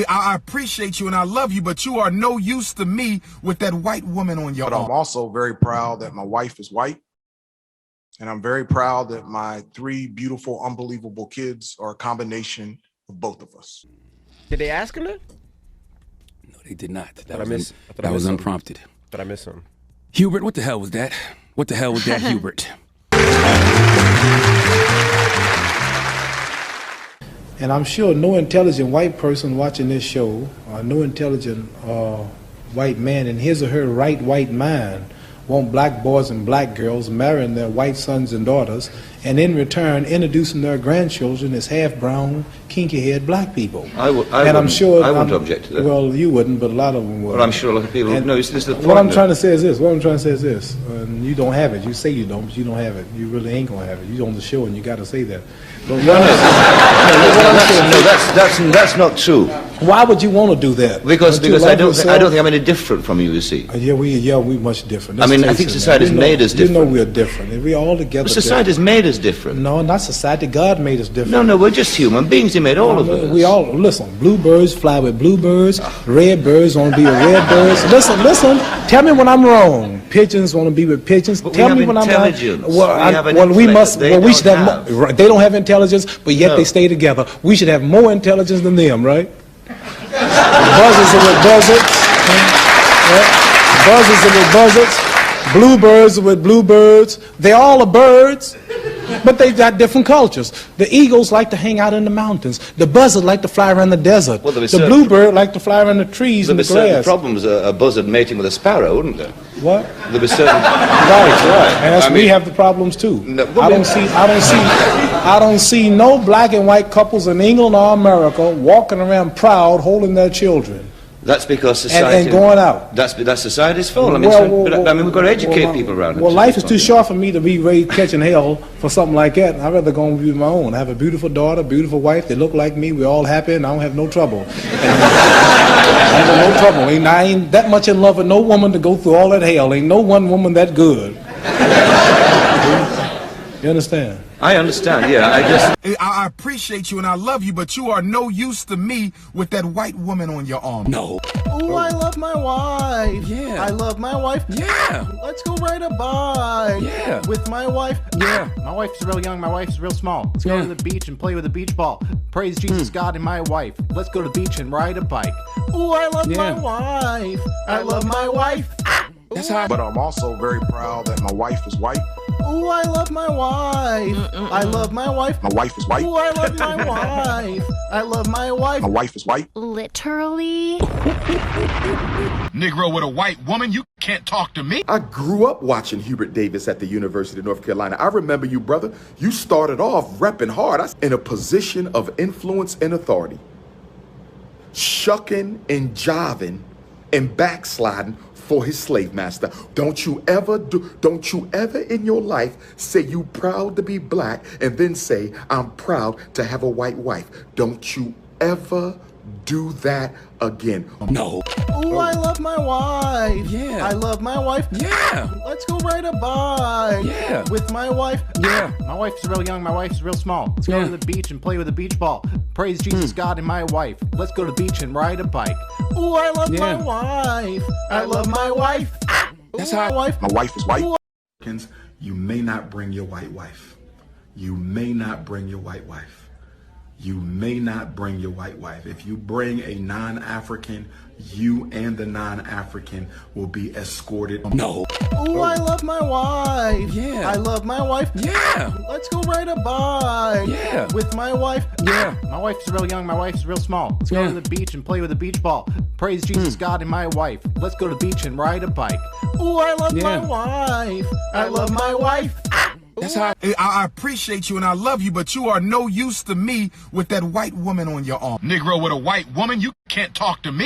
I appreciate you and I love you, but you are no use to me with that white woman on your arm. But I'm also very proud that my wife is white. And I'm very proud that my 3 beautiful, unbelievable kids are a combination of both of us. Did they ask him that? No, they did not. That was unprompted. But I miss him. Hubert, what the hell was that? What the hell was that, Hubert? And I'm sure no intelligent white person watching this show, or no intelligent white man in his or her right white mind, want black boys and black girls marrying their white sons and daughters, and in return introducing their grandchildren as half-brown, kinky-haired black people. I wouldn't object to that. Well, you wouldn't, but a lot of them would. Well, I'm sure a lot of people. No, this is the point. What I'm trying to say is this. And you don't have it. You say you don't, but you don't have it. You really ain't gonna have it. You on the show, and you got to say that. That's not true. Why would you want to do that? Because I don't think I'm any different from you see. We much different. I mean, I think society's made us different. You know we're different. We're all together. But society's made us different. No, not society. God made us different. No, we're just human beings. He made all of us. We all, listen, bluebirds fly with bluebirds, red birds want to be with red birds. Listen, tell me when I'm wrong. Pigeons want to be with pigeons. But tell me when I'm wrong. They don't have intelligence, but yet they stay together. We should have more intelligence than them, right? Buzzards are with buzzards. Buzzards are with buzzards. Bluebirds are with bluebirds. They all are birds, but they've got different cultures. The eagles like to hang out in the mountains. The buzzard like to fly around the desert. Well, the bluebird like to fly around the trees and the grass. There'd be certain problems, a buzzard mating with a sparrow, wouldn't there? What? There'd be certain... right. And we have the problems too. No, I don't see no black and white couples in England or America walking around proud holding their children. That's because society... And going out. That's society's fault. I mean, we've got to educate people around it. Well, life is too short for me to be raised catching hell for something like that. I'd rather go and be my own. I have a beautiful daughter, beautiful wife. They look like me. We're all happy, and I don't have no trouble. I have no trouble. I ain't that much in love with no woman to go through all that hell. Ain't no one woman that good. You understand? I understand, yeah. I appreciate you and I love you, but you are no use to me with that white woman on your arm. No. Ooh, I love my wife. Yeah. I love my wife. Yeah. Let's go ride a bike. Yeah. With my wife. Yeah. My wife's real young. My wife's real small. Let's go to the beach and play with a beach ball. Praise Jesus, God, and my wife. Let's go to the beach and ride a bike. Ooh, I love my wife. I love my wife. That's how. But I'm also very proud that my wife is white. Ooh, I love my wife. I love my wife. My wife is white. Ooh, I love my wife. I love my wife. My wife is white. Literally? Negro with a white woman, you can't talk to me. I grew up watching Hubert Davis at the University of North Carolina. I remember you, brother. You started off repping hard in a position of influence and authority. Shucking and jiving and backsliding for his slave master. Don't you ever in your life say you proud to be black and then say I'm proud to have a white wife. Don't you ever do that again. No. Ooh, I love my wife. Yeah. I love my wife. Yeah. Let's go ride a bike. Yeah. With my wife. Yeah. My wife's real young. My wife's real small. Let's go to the beach and play with a beach ball. Praise Jesus, God, and my wife. Let's go to the beach and ride a bike. Ooh, I love my wife. I love my wife. That's how. My wife is white. You may not bring your white wife. You may not bring your white wife. You may not bring your white wife. If you bring a non-African, you and the non-African will be escorted. No. Ooh, I love my wife. Yeah. I love my wife. Yeah. Let's go ride a bike. Yeah. With my wife. Yeah. My wife's real young. My wife's real small. Let's go to the beach and play with a beach ball. Praise Jesus, God, and my wife. Let's go to the beach and ride a bike. Ooh, I love my wife. I love my wife. That's how. I appreciate you and I love you, but you are no use to me with that white woman on your arm. Negro with a white woman, you can't talk to me.